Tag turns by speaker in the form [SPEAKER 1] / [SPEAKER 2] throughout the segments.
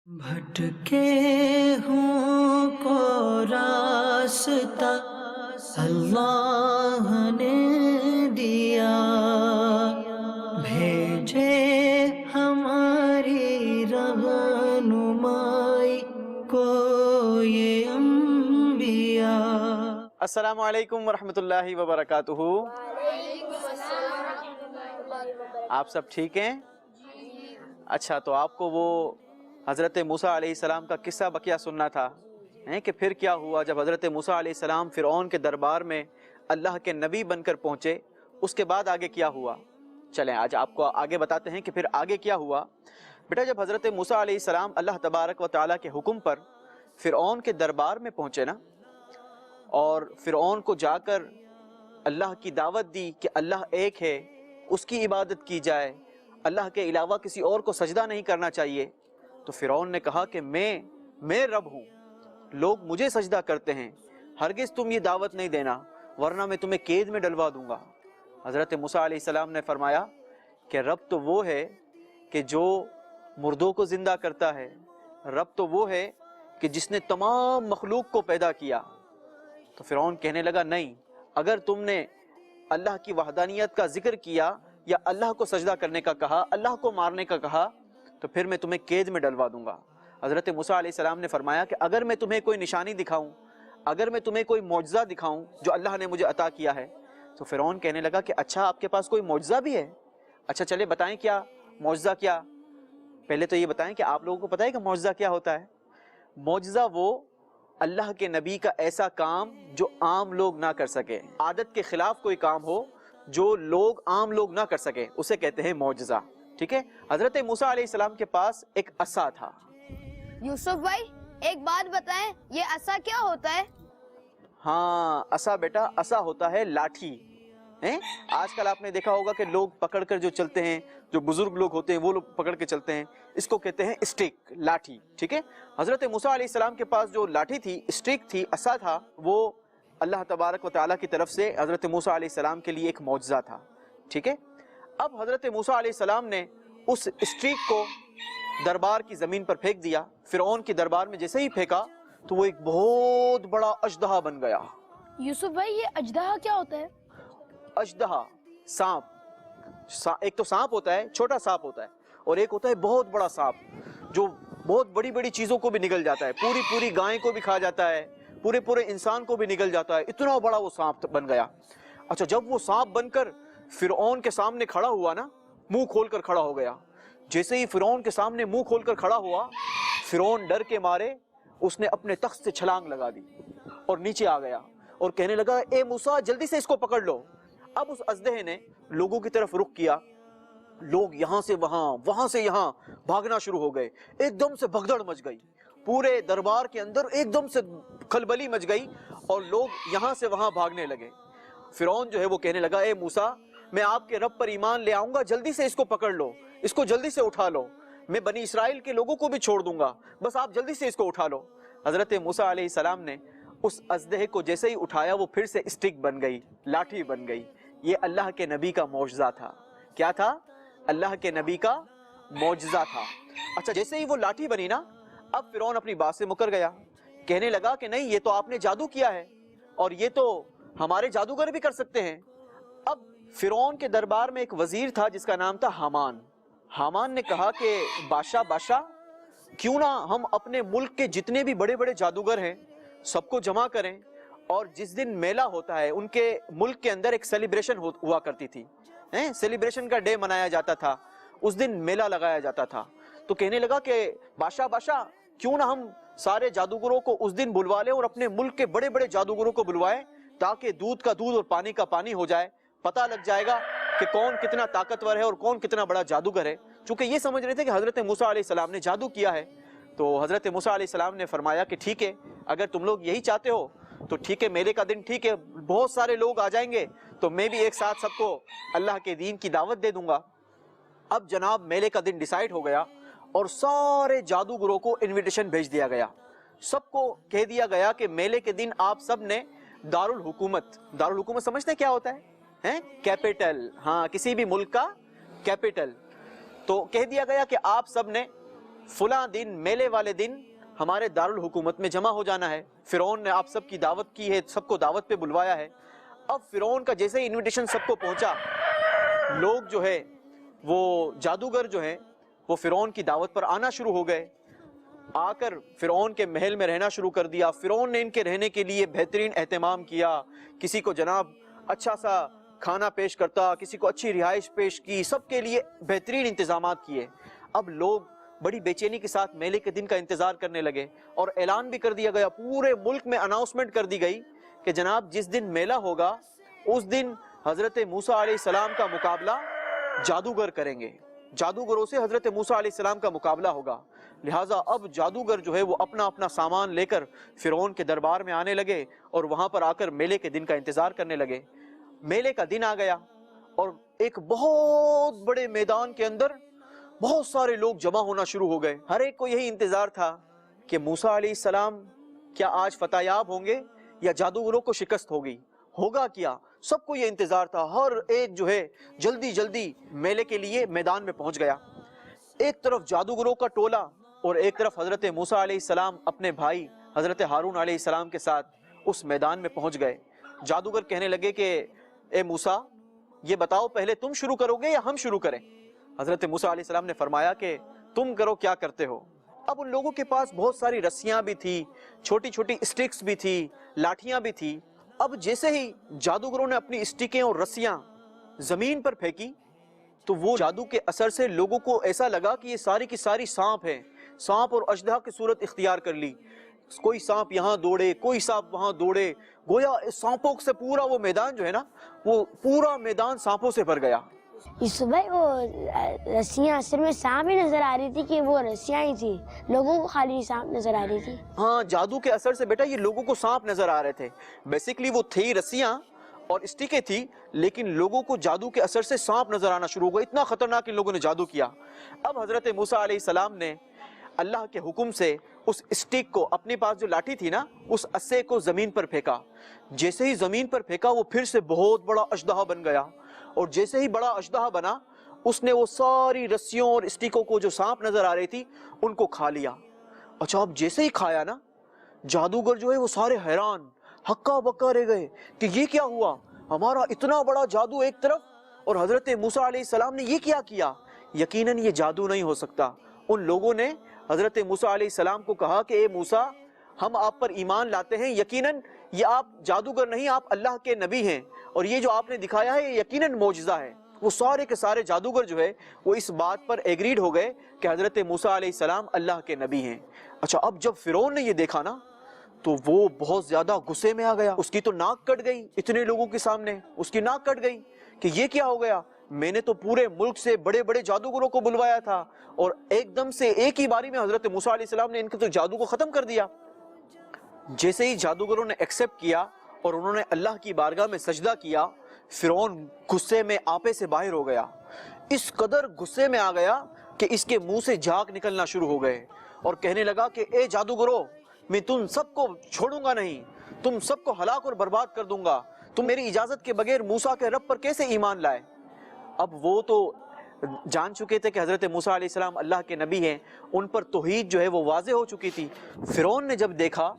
[SPEAKER 1] بھٹکے ہوں کو راستہ اللہ نے دیا، بھیجے ہماری رہنمائی کو یہ انبیاء۔
[SPEAKER 2] السلام علیکم ورحمۃ اللہ وبرکاتہ۔ آپ سب ٹھیک ہیں؟ اچھا، تو آپ کو وہ حضرت موسیٰ علیہ السلام کا قصہ بقیہ سننا تھا کہ پھر کیا ہوا جب حضرت موسیٰ علیہ السلام فرعون کے دربار میں اللہ کے نبی بن کر پہنچے، اس کے بعد آگے کیا ہوا۔ چلیں آج آپ کو آگے بتاتے ہیں کہ پھر آگے کیا ہوا۔ بیٹا، جب حضرت موسیٰ علیہ السلام اللہ تبارک و تعالیٰ کے حکم پر فرعون کے دربار میں پہنچے نا، اور فرعون کو جا کر اللہ کی دعوت دی کہ اللہ ایک ہے، اس کی عبادت کی جائے، اللہ کے علاوہ کسی اور کو سجدہ نہیں کرنا چاہیے، تو فرعون نے کہا کہ میں رب ہوں، لوگ مجھے سجدہ کرتے ہیں، ہرگز تم یہ دعوت نہیں دینا ورنہ میں تمہیں قید میں ڈلوا دوں گا۔ حضرت موسیٰ علیہ السلام نے فرمایا کہ رب تو وہ ہے کہ جو مردوں کو زندہ کرتا ہے، رب تو وہ ہے کہ جس نے تمام مخلوق کو پیدا کیا۔ تو فرعون کہنے لگا نہیں، اگر تم نے اللہ کی وحدانیت کا ذکر کیا یا اللہ کو سجدہ کرنے کا کہا، اللہ کو مارنے کا کہا، تو پھر میں تمہیں قید میں ڈلوا دوں گا۔ حضرت موسیٰ علیہ السلام نے فرمایا کہ اگر میں تمہیں کوئی نشانی دکھاؤں، اگر میں تمہیں کوئی معجزہ دکھاؤں جو اللہ نے مجھے عطا کیا ہے، تو فرعون کہنے لگا کہ اچھا آپ کے پاس کوئی معجزہ بھی ہے؟ اچھا چلے بتائیں کیا معجزہ کیا؟ پہلے تو یہ بتائیں کہ آپ لوگوں کو پتہ ہے کہ معجزہ کیا ہوتا ہے؟ معجزہ وہ اللہ کے نبی کا ایسا کام جو عام لوگ نہ کر سکے، عادت کے خلاف کوئی کام ہو جو عام لوگ نہ کر سکے، اسے کہتے ہیں معجزہ، ٹھیک ہے؟ حضرت موسیٰ علیہ السلام کے پاس ایک عصا تھا۔
[SPEAKER 3] یوسف بھائی ایک بات بتائیں، یہ عصا کیا ہوتا ہے؟
[SPEAKER 2] ہاں عصا بیٹا، عصا ہوتا ہے لاٹھی۔ آج کل آپ نے دیکھا ہوگا کہ لوگ پکڑ کر جو چلتے ہیں، جو بزرگ لوگ ہوتے ہیں وہ لوگ پکڑ کے چلتے ہیں، اس کو کہتے ہیں اسٹک، لاٹھی، ٹھیک ہے؟ حضرت موسیٰ علیہ السلام کے پاس جو لاٹھی تھی، اسٹک تھی، عصا تھا، وہ اللہ تبارک و تعالیٰ کی طرف سے حضرت موسیٰ علیہ السلام کے لیے ایک معجزہ تھا، ٹھیک ہے؟ اب حضرت موسیٰ علیہ السلام نے اس اسٹک کو دربار کی زمین پر پھینک دیا۔ فرعون کے دربار میں جیسے ہی پھینکا تو وہ ایک بہت بڑا اژدہا بن گیا۔
[SPEAKER 3] یوسف بھائی یہ اژدہا کیا ہوتا ہے؟
[SPEAKER 2] اژدہا سانپ، ایک تو سانپ ہوتا ہے، چھوٹا سانپ ہوتا ہے، اور ایک ہوتا ہے بہت بڑا سانپ جو بہت بڑی بڑی چیزوں کو بھی نگل جاتا ہے، پوری گائے کو بھی کھا جاتا ہے، پورے انسان کو بھی نگل جاتا ہے، اتنا بڑا وہ سانپ بن گیا۔ اچھا، جب وہ سانپ بن کر فرعون کے سامنے کھڑا ہوا نا، منہ کھول کر کھڑا ہو گیا، جیسے ہی فرعون کے سامنے منہ کھول کر کھڑا ہوا، فرعون ڈر کے مارے اس نے اپنے تخت سے چھلانگ لگا دی اور نیچے آ گیا اور کہنے لگا اے موسیٰ جلدی سے اس کو پکڑ لو۔ اب اس اژدہے نے لوگوں کی طرف رخ کیا، لوگ یہاں سے وہاں سے یہاں بھاگنا شروع ہو گئے، ایک دم سے بھگدڑ مچ گئی، پورے دربار کے اندر ایک دم سے کھلبلی مچ گئی اور لوگ یہاں سے وہاں بھاگنے لگے۔ فرعون جو ہے وہ کہنے لگا اے موسیٰ میں آپ کے رب پر ایمان لے آؤں گا، جلدی سے اس کو پکڑ لو، اس کو جلدی سے اٹھا لو، میں بنی اسرائیل کے لوگوں کو بھی چھوڑ دوں گا، بس آپ جلدی سے اس کو اٹھا لو۔ حضرت موسیٰ علیہ السلام نے اس اژدہے کو جیسے ہی اٹھایا وہ پھر سے اسٹک بن گئی، لاٹھی بن گئی۔ یہ اللہ کے نبی کا معجزہ تھا۔ کیا تھا؟ اللہ کے نبی کا معجزہ تھا۔ اچھا، جیسے ہی وہ لاٹھی بنی نا، اب فرعون اپنی بات سے مکر گیا، کہنے لگا کہ نہیں یہ تو آپ نے جادو کیا ہے اور یہ تو ہمارے جادوگر بھی کر سکتے ہیں۔ اب فرعون کے دربار میں ایک وزیر تھا جس کا نام تھا حامان۔ حامان نے کہا کہ بادشاہ کیوں نہ ہم اپنے ملک کے جتنے بھی بڑے بڑے جادوگر ہیں سب کو جمع کریں، اور جس دن میلہ ہوتا ہے ان کے ملک کے اندر ایک سیلیبریشن ہوا کرتی تھی، سیلیبریشن کا ڈے منایا جاتا تھا، اس دن میلہ لگایا جاتا تھا۔ تو کہنے لگا کہ بادشاہ کیوں نہ ہم سارے جادوگروں کو اس دن بلوا لیں اور اپنے ملک کے بڑے بڑے جادوگروں کو بلوائیں تاکہ دودھ کا دودھ اور پانی کا پانی ہو جائے، پتہ لگ جائے گا کہ کون کتنا طاقتور ہے اور کون کتنا بڑا جادوگر ہے، چونکہ یہ سمجھ رہے تھے کہ حضرت موسیٰ علیہ السلام نے جادو کیا ہے۔ تو حضرت موسیٰ علیہ السلام نے فرمایا کہ ٹھیک ہے، اگر تم لوگ یہی چاہتے ہو تو ٹھیک ہے، میلے کا دن ٹھیک ہے، بہت سارے لوگ آ جائیں گے تو میں بھی ایک ساتھ سب کو اللہ کے دین کی دعوت دے دوں گا۔ اب جناب میلے کا دن ڈیسائیڈ ہو گیا اور سارے جادوگروں کو انویٹیشن بھیج دیا گیا، سب کو کہہ دیا گیا کہ میلے کے دن آپ سب نے دارالحکومت سمجھتے ہیں کیا ہوتا ہے؟ کیپٹل، ہاں کسی بھی ملک کا کیپٹل، تو کہہ دیا گیا کہ آپ سب نے فلاں دن میلے والے دن ہمارے دارالحکومت میں جمع ہو جانا ہے. فرعون نے آپ سب کی دعوت کی ہے, سب کو دعوت پہ بلوایا ہے. اب فرعون کا جیسے ہی انویٹیشن سب کو پہنچا, لوگ جو ہے وہ جادوگر جو ہیں وہ فرعون کی دعوت پر آنا شروع ہو گئے. آ کر فرعون کے محل میں رہنا شروع کر دیا. فرعون نے ان کے رہنے کے لیے بہترین اہتمام کیا. کسی کو جناب اچھا سا کھانا پیش کرتا, کسی کو اچھی رہائش پیش کی, سب کے لیے بہترین انتظامات کیے. اب لوگ بڑی بے چینی کے ساتھ میلے کے دن کا انتظار کرنے لگے, اور اعلان بھی کر دیا گیا, پورے ملک میں اناؤنسمنٹ کر دی گئی کہ جناب جس دن میلہ ہوگا اس دن حضرت موسیٰ علیہ السلام کا مقابلہ جادوگر کریں گے. جادوگروں سے حضرت موسیٰ علیہ السلام کا مقابلہ ہوگا. لہٰذا اب جادوگر جو ہے وہ اپنا اپنا سامان لے کر فرعون کے دربار میں آنے لگے, اور وہاں پر آ کر میلے کے دن کا انتظار کرنے لگے. میلے کا دن آ گیا, اور ایک بہت بڑے میدان کے اندر بہت سارے لوگ جمع ہونا شروع ہو گئے. ہر ایک کو یہی انتظار تھا کہ موسیٰ علیہ السلام کیا آج فتح یاب ہوں گے یا جادوگروں کو شکست ہوگی, ہوگا کیا. سب کو یہ انتظار تھا. ہر ایک جو ہے جلدی جلدی میلے کے لیے میدان میں پہنچ گیا. ایک طرف جادوگروں کا ٹولہ اور ایک طرف حضرت موسیٰ علیہ السلام اپنے بھائی حضرت ہارون علیہ السلام کے ساتھ اس میدان میں پہنچ گئے. جادوگر کہنے لگے کہ اے موسیٰ, یہ بتاؤ پہلے تم شروع کرو گے یا ہم شروع کریں؟ حضرت موسیٰ علیہ السلام نے فرمایا کہ تم کرو, کیا کرتے ہو. اب ان لوگوں کے پاس بہت ساری رسیاں بھی تھی, چھوٹی چھوٹی اسٹکس بھی تھی, لاٹھیاں بھی تھی. اب جیسے ہی جادوگروں نے اپنی اسٹکیں اور رسیاں زمین پر پھینکی تو وہ جادو کے اثر سے لوگوں کو ایسا لگا کہ یہ ساری کی ساری سانپ ہیں. سانپ اور اژدہا کی صورت اختیار کر لی. کوئی سانپ یہاں دوڑے, کوئی سانپ وہاں دوڑے, گویا سانپوں سے پورا وہ میدان جو ہے نا, وہ پورا میدان سانپوں سے بھر گیا.
[SPEAKER 4] یوسف بھائی وہ رسیاں اصل میں سانپ ہی نظر آ رہی تھی کہ وہ رسیاں ہی تھی, لوگوں کو خالی سانپ نظر آ رہی تھی؟
[SPEAKER 2] ہاں, جادو کے اثر سے بیٹا یہ لوگوں کو سانپ نظر آ رہے تھے. بیسیکلی وہ تھی رسیاں اور اسٹکیں تھی, لیکن لوگوں کو جادو کے اثر سے سانپ نظر آنا شروع ہوا. اتنا خطرناک ان لوگوں نے جادو کیا. اب حضرت موسیٰ علیہ السلام نے اللہ کے حکم سے اس اسٹک کو, اپنے پاس جو لاٹھی تھی نا, اس اسے کو زمین پر پھینکا. جیسے ہی زمین پر پھینکا وہ پھر سے بہت بڑا اژدہا بن گیا, اور جیسے ہی بڑا اژدہا بنا اس نے وہ ساری رسیوں اور اسٹکوں کو جو سانپ نظر آ رہی تھی ان کو کھا لیا. اچھا, اب جیسے ہی کھایا نا, جادوگر جو ہے وہ سارے حیران ہکا بکا رہ گئے کہ یہ کیا ہوا, ہمارا اتنا بڑا جادو ایک طرف, اور حضرت موسیٰ علیہ السلام نے یہ کیا. یقیناً یہ جادو نہیں ہو سکتا. ان لوگوں نے حضرت موسیٰ علیہ السلام کو کہا کہ اے موسیٰ, ہم آپ پر ایمان لاتے ہیں, یقیناً یہ آپ جادوگر نہیں, آپ اللہ کے نبی ہیں, اور یہ جو آپ نے دکھایا ہے یہ یقیناً معجزہ ہے. وہ سارے کے سارے جادوگر جو ہے وہ اس بات پر ایگریڈ ہو گئے کہ حضرت موسیٰ علیہ السلام اللہ کے نبی ہیں. اچھا, اب جب فرعون نے یہ دیکھا نا تو وہ بہت زیادہ غصے میں آ گیا. اس کی تو ناک کٹ گئی, اتنے لوگوں کے سامنے اس کی ناک کٹ گئی کہ یہ کیا ہو گیا. میں نے تو پورے ملک سے بڑے بڑے جادوگروں کو بلوایا تھا, اور ایک دم سے ایک ہی باری میں حضرت موسیٰ علیہ السلام نے ان کے تو جادو کو ختم کر دیا. جیسے ہی جادوگروں نے ایکسپٹ کیا اور انہوں نے اللہ کی بارگاہ میں سجدہ کیا, فرعون غصے میں آپے سے باہر ہو گیا. اس قدر غصے میں آ گیا کہ اس کے منہ سے جھاگ نکلنا شروع ہو گئے, اور کہنے لگا کہ اے جادوگروں, میں تم سب کو چھوڑوں گا نہیں, تم سب کو ہلاک اور برباد کر دوں گا. تم میری اجازت کے بغیر موسیٰ کے رب پر کیسے ایمان لائے؟ اب وہ تو جان چکے تھے کہ حضرت موسیٰ علیہ السلام اللہ کے نبی ہیں, ان پر توحید جو ہے وہ واضح ہو چکی تھی. فرعون نے جب دیکھا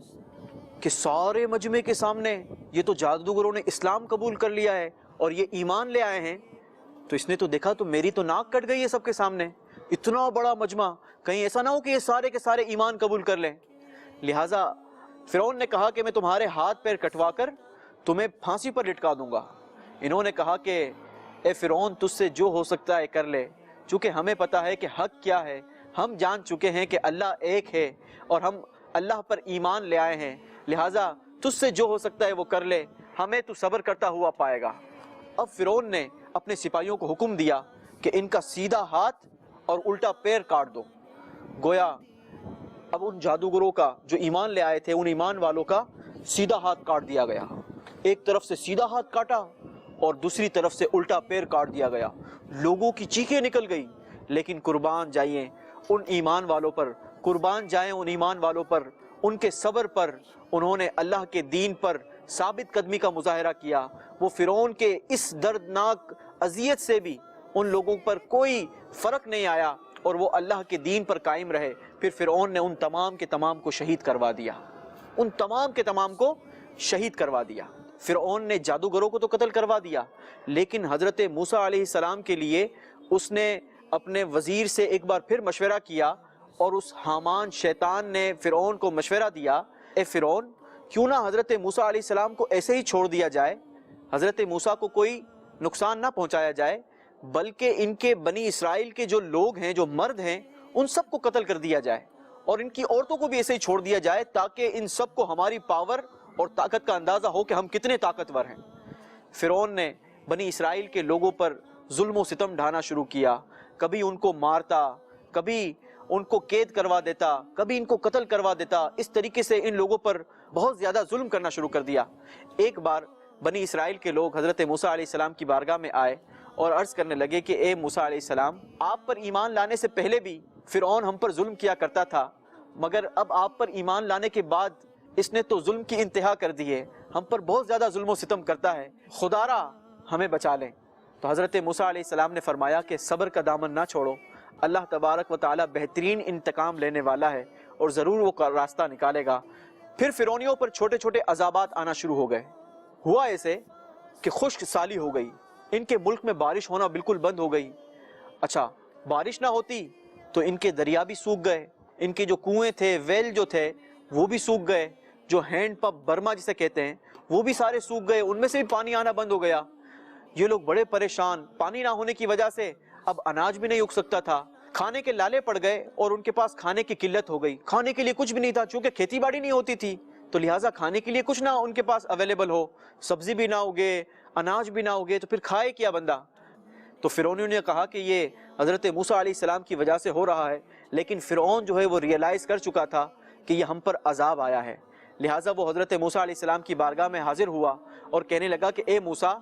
[SPEAKER 2] کہ سارے مجمع کے سامنے یہ تو جادوگروں نے اسلام قبول کر لیا ہے اور یہ ایمان لے آئے ہیں, تو اس نے تو دیکھا تو میری تو ناک کٹ گئی ہے سب کے سامنے. اتنا بڑا مجمع, کہیں ایسا نہ ہو کہ یہ سارے کے سارے ایمان قبول کر لیں. لہٰذا فرعون نے کہا کہ میں تمہارے ہاتھ پیر کٹوا کر تمہیں پھانسی پر لٹکا دوں گا. انہوں نے کہا کہ اے فرعون, تجھ سے جو ہو سکتا ہے کر لے, چونکہ ہمیں پتا ہے کہ حق کیا ہے. ہم جان چکے ہیں کہ اللہ ایک ہے اور ہم اللہ پر ایمان لے آئے ہیں, لہٰذا تجھ سے جو ہو سکتا ہے وہ کر لے, ہمیں تو صبر کرتا ہوا پائے گا. اب فرعون نے اپنے سپاہیوں کو حکم دیا کہ ان کا سیدھا ہاتھ اور الٹا پیر کاٹ دو. گویا اب ان جادوگروں کا جو ایمان لے آئے تھے, ان ایمان والوں کا سیدھا ہاتھ کاٹ دیا گیا. ایک طرف سے سیدھا ہاتھ کاٹا اور دوسری طرف سے الٹا پیر کاٹ دیا گیا. لوگوں کی چیخیں نکل گئی, لیکن قربان جائیں ان ایمان والوں پر, قربان جائیں ان ایمان والوں پر, ان کے صبر پر. انہوں نے اللہ کے دین پر ثابت قدمی کا مظاہرہ کیا. وہ فرعون کے اس دردناک اذیت سے بھی ان لوگوں پر کوئی فرق نہیں آیا, اور وہ اللہ کے دین پر قائم رہے، پھر فرعون نے ان تمام کے تمام کو شہید کروا دیا، ان تمام کے تمام کو شہید کروا دیا۔ فرعون نے جادوگروں کو تو قتل کروا دیا، لیکن حضرت موسیٰ علیہ السلام کے لیے اس نے اپنے وزیر سے ایک بار پھر مشورہ کیا، اور اس حامان شیطان نے فرعون کو مشورہ دیا، اے فرعون، کیوں نہ حضرت موسیٰ علیہ السلام کو ایسے ہی چھوڑ دیا جائے، حضرت موسیٰ کو کوئی نقصان نہ پہنچایا جائے، بلکہ ان کے بنی اسرائیل کے جو لوگ ہیں، جو مرد ہیں، ان سب کو قتل کر دیا جائے، اور ان کی عورتوں کو بھی ایسے ہی چھوڑ دیا جائے، تاکہ ان سب کو ہماری پاور اور طاقت کا اندازہ ہو کہ ہم کتنے طاقتور ہیں۔ فرعون نے بنی اسرائیل کے لوگوں پر ظلم و ستم ڈھانا شروع کیا، کبھی ان کو مارتا، کبھی ان کو قید کروا دیتا، کبھی ان کو قتل کروا دیتا، اس طریقے سے ان لوگوں پر بہت زیادہ ظلم کرنا شروع کر دیا۔ ایک بار بنی اسرائیل کے لوگ حضرت موسیٰ علیہ السلام کی بارگاہ میں آئے اور عرض کرنے لگے کہ اے موسیٰ علیہ السلام، آپ پر ایمان لانے سے پہلے بھی فرعون ہم پر ظلم کیا کرتا تھا، مگر اب آپ پر ایمان لانے کے بعد اس نے تو ظلم کی انتہا کر دی ہے، ہم پر بہت زیادہ ظلم و ستم کرتا ہے، خدا را ہمیں بچا لیں۔ تو حضرت موسیٰ علیہ السلام نے فرمایا کہ صبر کا دامن نہ چھوڑو، اللہ تبارک و تعالیٰ بہترین انتقام لینے والا ہے، اور ضرور وہ راستہ نکالے گا۔ پھر فرعونیوں پر چھوٹے چھوٹے عذابات آنا شروع ہو گئے۔ ہوا ایسے کہ خشک سالی ہو گئی، ان کے ملک میں بارش ہونا بالکل بند ہو گئی۔ اچھا، بارش نہ ہوتی تو ان کے دریا بھی سوکھ گئے، ان کے جو کنویں تھے، ویل جو تھے، وہ بھی سوکھ گئے، جو ہینڈ پمپ برما جسے کہتے ہیں وہ بھی سارے سوکھ گئے، ان میں سے بھی پانی آنا بند ہو گیا۔ یہ لوگ بڑے پریشان، پانی نہ ہونے کی وجہ سے اب اناج بھی نہیں اگ سکتا تھا، کھانے کے لالے پڑ گئے، اور ان کے پاس کھانے کی قلت ہو گئی، کھانے کے لیے کچھ بھی نہیں تھا، چونکہ کھیتی باڑی نہیں ہوتی تھی تو لہٰذا کھانے کے لیے کچھ نہ ان کے پاس اویلیبل ہو، سبزی بھی نہ اگے، اناج بھی نہ اگے، تو پھر کھائے کیا بندہ؟ تو فرعونیوں نے کہا کہ یہ حضرت موسیٰ علیہ السلام کی وجہ سے ہو رہا ہے، لیکن فرعون جو ہے وہ ریئلائز کر چکا تھا کہ یہ ہم پر عذاب آیا ہے، لہٰذا وہ حضرت موسیٰ علیہ السلام کی بارگاہ میں حاضر ہوا اور کہنے لگا کہ اے موسیٰ،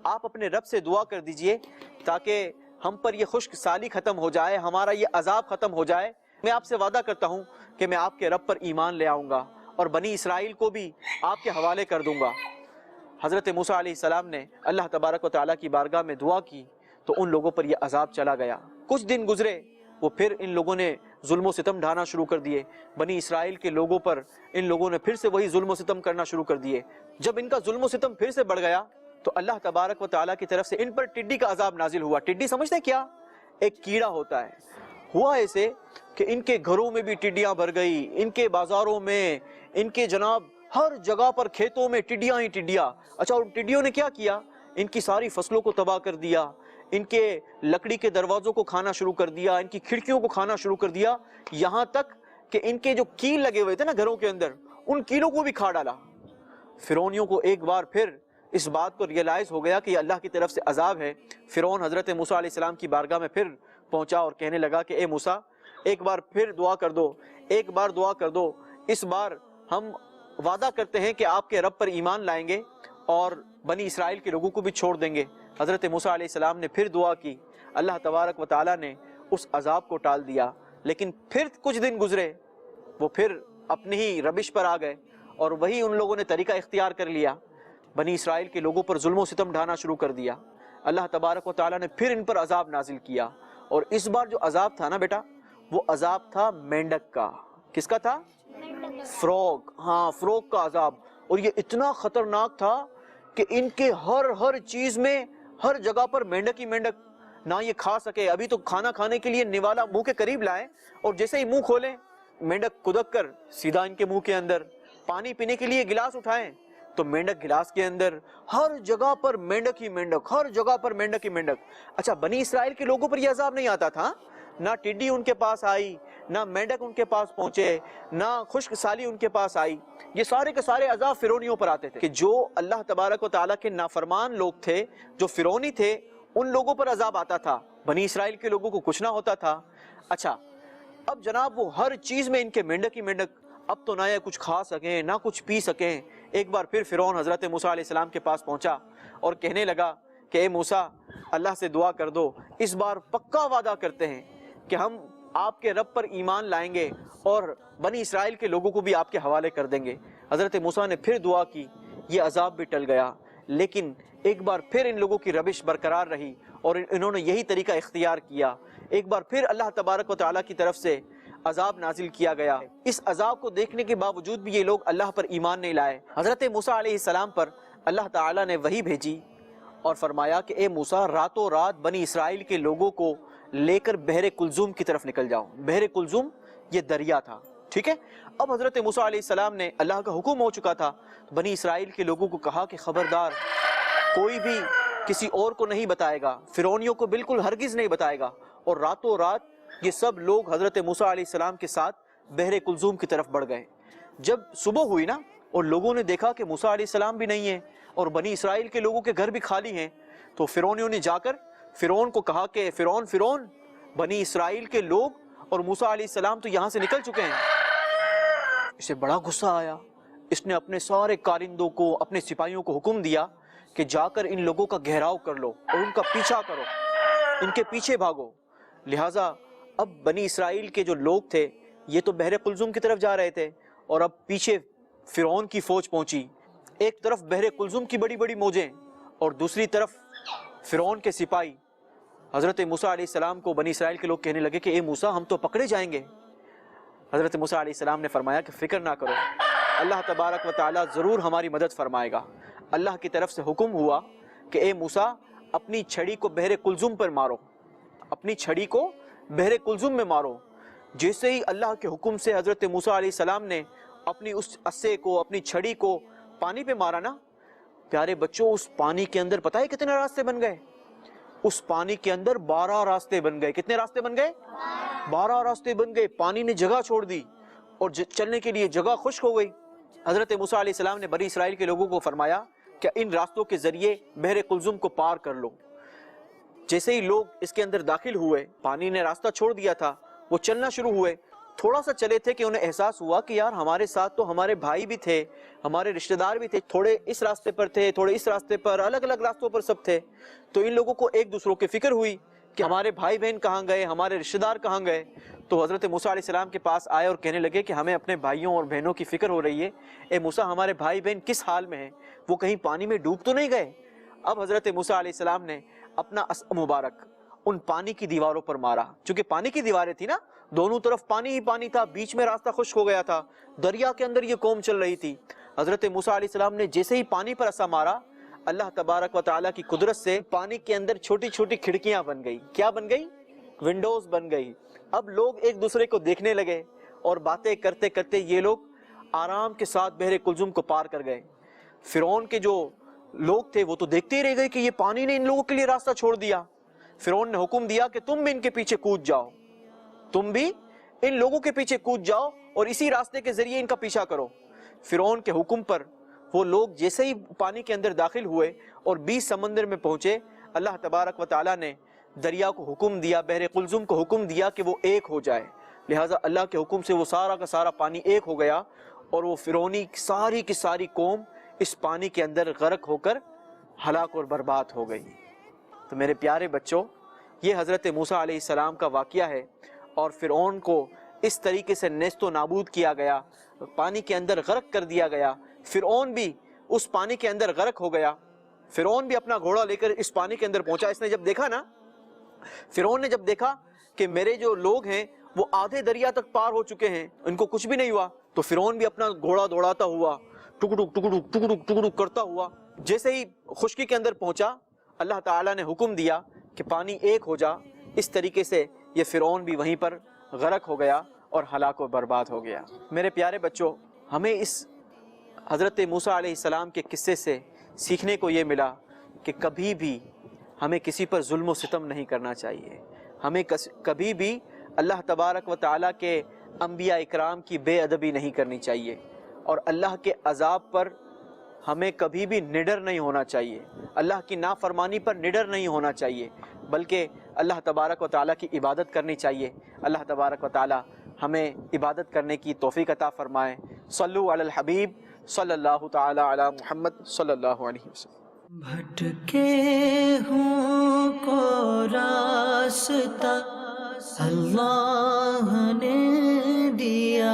[SPEAKER 2] آپ اپنے رب سے دعا کر دیجئے تاکہ ہم پر یہ خشک سالی ختم ہو جائے، ہمارا یہ عذاب ختم ہو جائے۔ میں آپ سے وعدہ کرتا ہوں کہ میں آپ کے رب پر ایمان لے آؤں گا اور بنی اسرائیل کو بھی آپ کے حوالے کر دوں گا۔ حضرت موسیٰ علیہ السلام نے اللہ تبارک و تعالیٰ کی بارگاہ میں دعا کی تو ان لوگوں پر یہ عذاب چلا گیا۔ کچھ دن گزرے، وہ پھر ان لوگوں نے ظلم و ستم ڈھانا شروع کر دیے، بنی اسرائیل کے لوگوں پر ان لوگوں نے پھر سے وہی ظلم و ستم کرنا شروع کر دیے۔ جب ان کا ظلم و ستم پھر سے بڑھ گیا تو اللہ تبارک و تعالیٰ کی طرف سے ان پر ٹڈی کا عذاب نازل ہوا۔ ٹڈی سمجھتے کیا؟ ایک کیڑا ہوتا ہے۔ ہوا ایسے کہ ان کے گھروں میں بھی ٹڈیاں بھر گئی، ان کے بازاروں میں، ان کے جناب ہر جگہ پر کھیتوں میں ٹڈیاں ہی ٹڈیاں۔ اچھا، ان ٹڈیوں نے کیا کیا؟ ان کی ساری فصلوں کو تباہ کر دیا، ان کے لکڑی کے دروازوں کو کھانا شروع کر دیا، ان کی کھڑکیوں کو کھانا شروع کر دیا، یہاں تک کہ ان کے جو کیل لگے ہوئے تھے نا گھروں کے اندر، ان کیلوں کو بھی کھا ڈالا۔ فرعونیوں کو ایک بار پھر اس بات کو ریئلائز ہو گیا کہ یہ اللہ کی طرف سے عذاب ہے۔ فرعون حضرت موسیٰ علیہ السلام کی بارگاہ میں پھر پہنچا اور کہنے لگا کہ اے موسیٰ، ایک بار پھر دعا کر دو، ایک بار دعا کر دو، اس بار ہم وعدہ کرتے ہیں کہ آپ کے رب پر ایمان لائیں گے اور بنی اسرائیل کے لوگوں کو بھی چھوڑ دیں گے۔ حضرت موسیٰ علیہ السلام نے پھر دعا کی، اللہ تبارک و تعالیٰ نے اس عذاب کو ٹال دیا، لیکن پھر کچھ دن گزرے، وہ پھر اپنی ہی ربش پر آ گئے اور وہی ان لوگوں نے طریقہ اختیار کر لیا، بنی اسرائیل کے لوگوں پر ظلم و ستم ڈھانا شروع کر دیا۔ اللہ تبارک و تعالیٰ نے پھر ان پر عذاب نازل کیا، اور اس بار جو عذاب تھا نا بیٹا، وہ عذاب تھا مینڈک کا۔ کس کا تھا؟ فروگ، ہاں، فروگ کا عذاب۔ اور یہ اتنا خطرناک تھا کہ ان کے ہر چیز میں، ہر جگہ پر مینڈک ہی مینڈک، نہ یہ کھا سکے۔ ابھی تو کھانا کھانے کے لیے نوالا منہ کے قریب لائیں اور جیسے ہی منہ کھولیں، مینڈک کدک کر سیدھا ان کے منہ کے اندر۔ پانی پینے کے لیے گلاس اٹھائیں تو مینڈک گلاس کے اندر، ہر جگہ پر مینڈک ہی مینڈک، ہر جگہ پر مینڈک ہی مینڈک۔ اچھا، بنی اسرائیل کے لوگوں پر یہ عذاب نہیں آتا تھا، نہ ٹڈی ان کے پاس آئی، نہ مینڈک ان کے پاس پہنچے، نہ خشک سالی ان کے پاس آئی، یہ سارے کے سارے عذاب فرعونیوں پر آتے تھے کہ جو اللہ تبارک و تعالیٰ کے نافرمان لوگ تھے، جو فرعونی تھے، ان لوگوں پر عذاب آتا تھا، بنی اسرائیل کے لوگوں کو کچھ نہ ہوتا تھا۔ اچھا، اب جناب وہ ہر چیز میں ان کے مینڈک ہی مینڈک، اب تو نہ یہ کچھ کھا سکیں نہ کچھ پی سکیں۔ ایک بار پھر فرعون حضرت موسیٰ علیہ السلام کے پاس پہنچا اور کہنے لگا کہ اے موسیٰ، اللہ سے دعا کر دو، اس بار پکا وعدہ کرتے ہیں کہ ہم آپ کے رب پر ایمان لائیں گے اور بنی اسرائیل کے لوگوں کو بھی آپ کے حوالے کر دیں گے۔ حضرت موسیٰ نے پھر دعا کی، یہ عذاب بھی ٹل گیا، لیکن ایک بار پھر ان لوگوں کی ربش برقرار رہی اور انہوں نے یہی طریقہ اختیار کیا. ایک بار پھر اللہ تبارک و تعالیٰ کی طرف سے عذاب نازل کیا گیا. اس عذاب کو دیکھنے کے باوجود بھی یہ لوگ اللہ پر ایمان نہیں لائے. حضرت موسیٰ علیہ السلام پر اللہ تعالیٰ نے وحی بھیجی اور فرمایا کہ اے موسیٰ راتوں رات بنی اسرائیل کے لوگوں کو لے کر بحر کلزوم کی طرف نکل جاؤ. بحر کلزوم یہ دریا تھا, ٹھیک ہے. اب حضرت موسیٰ علیہ السلام نے, اللہ کا حکم ہو چکا تھا, بنی اسرائیل کے لوگوں کو کہا کہ خبردار کوئی بھی کسی اور کو نہیں بتائے گا, فرعونیوں کو بالکل ہرگز نہیں بتائے گا. اور راتوں رات یہ سب لوگ حضرت موسیٰ علیہ السلام کے ساتھ بحر کلزوم کی طرف بڑھ گئے. جب صبح ہوئی نا اور لوگوں نے دیکھا کہ موسیٰ علیہ السلام بھی نہیں ہیں اور بنی اسرائیل کے لوگوں کے گھر بھی خالی ہیں, تو فرعونیوں نے جا کر فرعون کو کہا کہ فرعون بنی اسرائیل کے لوگ اور موسیٰ علیہ السلام تو یہاں سے نکل چکے ہیں. اسے بڑا غصہ آیا. اس نے اپنے سارے کارندوں کو, اپنے سپاہیوں کو حکم دیا کہ جا کر ان لوگوں کا گھیراؤ کر لو اور ان کا پیچھا کرو, ان کے پیچھے بھاگو. لہٰذا اب بنی اسرائیل کے جو لوگ تھے یہ تو بحر کلزوم کی طرف جا رہے تھے اور اب پیچھے فرعون کی فوج پہنچی. ایک طرف بحر کلزوم کی بڑی بڑی موجیں اور دوسری طرف فرعون کے سپاہی. حضرت موسیٰ علیہ السلام کو بنی اسرائیل کے لوگ کہنے لگے کہ اے موسیٰ ہم تو پکڑے جائیں گے. حضرت موسیٰ علیہ السلام نے فرمایا کہ فکر نہ کرو, اللہ تبارک و تعالیٰ ضرور ہماری مدد فرمائے گا. اللہ کی طرف سے حکم ہوا کہ اے موسیٰ اپنی چھڑی کو بحر کلزوم پر مارو, اپنی چھڑی کو بحر کلزوم میں مارو. جیسے ہی اللہ کے حکم سے حضرت موسیٰ علیہ السلام نے اپنی اس عصے کو, اپنی چھڑی کو پانی پہ مارا نا, پیارے بچوں اس پانی کے اندر پتہ ہے کتنے راستے بن گئے؟ اس پانی کے اندر 12 راستے بن گئے. کتنے راستے بن گئے؟ 12 راستے بن گئے. پانی نے جگہ چھوڑ دی اور چلنے کے لیے جگہ خشک ہو گئی. حضرت موسیٰ علیہ السلام نے بنی اسرائیل کے لوگوں کو فرمایا کہ ان راستوں کے ذریعے بحر کلزوم کو پار کر لو. جیسے ہی لوگ اس کے اندر داخل ہوئے, پانی نے راستہ چھوڑ دیا تھا, وہ چلنا شروع ہوئے. تھوڑا سا چلے تھے کہ انہیں احساس ہوا کہ یار ہمارے ساتھ تو ہمارے بھائی بھی تھے, ہمارے رشتہ دار بھی تھے, تھوڑے اس راستے پر تھے, تھوڑے اس راستے پر, الگ الگ راستوں پر سب تھے. تو ان لوگوں کو ایک دوسروں کی فکر ہوئی کہ ہمارے بھائی بہن کہاں گئے, ہمارے رشتہ دار کہاں گئے. تو حضرت موسیٰ علیہ السلام کے پاس آئے اور کہنے لگے کہ ہمیں اپنے بھائیوں اور بہنوں کی فکر ہو رہی ہے. اے موسیٰ ہمارے بھائی بہن کس حال میں ہیں, وہ کہیں پانی میں ڈوب تو نہیں گئے؟ اب حضرت موسیٰ علیہ السلام نے اپنا عصا مبارک ان پانی کی دیواروں پر مارا. چونکہ پانی کی دیواریں تھی نا, دونوں طرف پانی ہی پانی تھا, بیچ میں راستہ خشک ہو گیا تھا, دریا کے اندر یہ قوم چل رہی تھی. حضرت موسیٰ علیہ السلام نے جیسے ہی پانی پر عصا مارا, اللہ تبارک و تعالیٰ کی قدرت سے پانی کے اندر چھوٹی چھوٹی کھڑکیاں بن گئی. کیا بن گئی؟ ونڈوز بن گئی. اب لوگ ایک دوسرے کو دیکھنے لگے اور باتیں کرتے کرتے یہ لوگ آرام کے ساتھ بحر کلزوم کو پار کر گئے. فرعون کے جو لوگ تھے وہ تو دیکھتے ہی رہ گئے کہ یہ پانی نے ان لوگوں کے لیے راستہ چھوڑ دیا. فرعون نے حکم دیا کہ تم بھی ان کے پیچھے کود جاؤ, تم بھی ان لوگوں کے پیچھے کود جاؤ اور اسی راستے کے ذریعے ان کا پیچھا کرو. فرعون کے حکم پر وہ لوگ جیسے ہی پانی کے اندر داخل ہوئے اور بیچ سمندر میں پہنچے, اللہ تبارک و تعالیٰ نے دریا کو حکم دیا, بحر کلزوم کو حکم دیا کہ وہ ایک ہو جائے. لہٰذا اللہ کے حکم سے وہ سارا کا سارا پانی ایک ہو گیا اور وہ فرعونی ساری کی ساری قوم اس پانی کے اندر غرق ہو کر ہلاک اور برباد ہو گئی. تو میرے پیارے بچوں, یہ حضرت موسیٰ علیہ السلام کا واقعہ ہے اور فرعون کو اس طریقے سے نیست و نابود کیا گیا, پانی کے اندر غرق کر دیا گیا. فرعون بھی اس پانی کے اندر غرق ہو گیا. فرعون بھی اپنا گھوڑا لے کر اس پانی کے اندر پہنچا. اس نے جب دیکھا نا, فرعون نے جب دیکھا کہ میرے جو لوگ ہیں وہ آدھے دریا تک پار ہو چکے ہیں, ان کو کچھ بھی نہیں ہوا, تو فرعون بھی اپنا گھوڑا دوڑاتا ہوا, ٹکڑک ٹکڑک ٹکڑک ٹکڑک کرتا ہوا. جیسے ہی خشکی کے اندر پہنچا, اللہ تعالیٰ نے حکم دیا کہ پانی ایک ہو جا. اس طریقے سے یہ فرعون بھی وہیں پر غرق ہو گیا اور ہلاک و برباد ہو گیا. میرے پیارے بچوں, ہمیں اس حضرت موسیٰ علیہ السلام کے قصے سے سیکھنے کو یہ ملا کہ کبھی بھی ہمیں کسی پر ظلم و ستم نہیں کرنا چاہیے. ہمیں کبھی بھی اللہ تبارک و تعالیٰ کے انبیاء اکرام کی بے ادبی نہیں کرنی چاہیے, اور اللہ کے عذاب پر ہمیں کبھی بھی نڈر نہیں ہونا چاہیے, اللہ کی نافرمانی پر نڈر نہیں ہونا چاہیے, بلکہ اللہ تبارک و تعالیٰ کی عبادت کرنی چاہیے. اللہ تبارک و تعالیٰ ہمیں عبادت کرنے کی توفیق عطا فرمائے. صلو علی الحبیب صلی اللہ تعالی علی محمد صلی اللہ علیہ وسلم.
[SPEAKER 1] بھٹکے ہوں کو راستہ اللہ نے دیا.